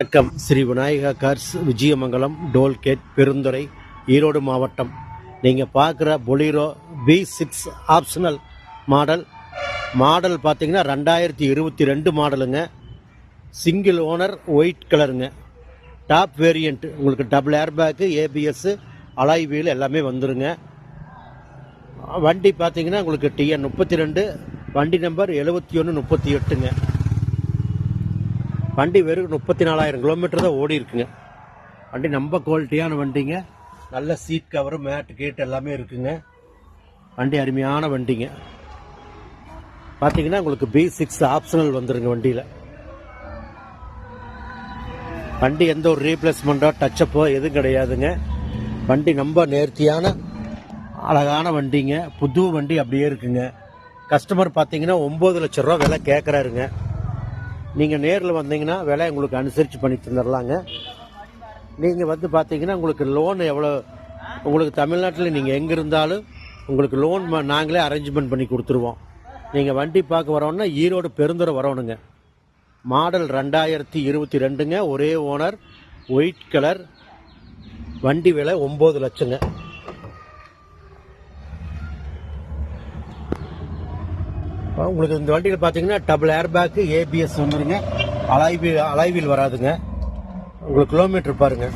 வணக்கம். Sri Vinayaka cars, Vijayamangalam, tollgate, Perundurai, Erode மாவட்டம். நீங்கள் பார்க்குற பொலீரோ B6 ஆப்ஷனல் மாடல் பார்த்தீங்கன்னா 2022 மாடலுங்க. சிங்கிள் ஓனர், ஒயிட் கலருங்க. Top variant. உங்களுக்கு double airbag, ABS, alloy wheel எல்லாமே வந்துருங்க. வண்டி பார்த்தீங்கன்னா உங்களுக்கு TN 32, வண்டி நம்பர் 7138ங்க. வண்டி வெறும் 34,000 கிலோமீட்டர் தான் ஓடி இருக்குங்க. வண்டி ரொம்ப குவாலிட்டியான வண்டிங்க. நல்ல சீட் கவரு, மேட்டு கேட் எல்லாமே இருக்குங்க. வண்டி அருமையான வண்டிங்க. பார்த்தீங்கன்னா உங்களுக்கு B6 ஆப்ஷனல் வந்துருங்க வண்டியில். வண்டி எந்த ஒரு ரீப்ளேஸ்மெண்ட்டோ டச்சப்போ எதுவும் கிடையாதுங்க. வண்டி ரொம்ப நேர்த்தியான அழகான வண்டிங்க. புது வண்டி அப்படியே இருக்குங்க. கஸ்டமர் பார்த்தீங்கன்னா 9 லட்ச ரூபா விலை கேட்குறாருங்க. நீங்கள் நேரில் வந்தீங்கன்னா விலை உங்களுக்கு அனுசரித்து பண்ணி தந்துடலாங்க. நீங்கள் வந்து பார்த்தீங்கன்னா உங்களுக்கு லோன் எவ்வளோ, உங்களுக்கு தமிழ்நாட்டில் நீங்கள் எங்கே இருந்தாலும் உங்களுக்கு லோன் நாங்களே அரேஞ்ச்மெண்ட் பண்ணி கொடுத்துருவோம். நீங்கள் வண்டி பார்க்க வரணுன்னா ஈரோடு பெருந்துறை வரணுங்க. மாடல் 2022ங்க. ஒரே ஓனர், ஒயிட் கலர். வண்டி விலை 9 லட்சங்க. உங்களுக்கு இந்த வண்டியில் பார்த்தீங்கன்னா டபுள் ஏர்பேக்கு, ABS வந்துருங்க. அலாய் வீல் வராதுங்க. உங்களுக்கு கிலோமீட்டர் பாருங்கள்.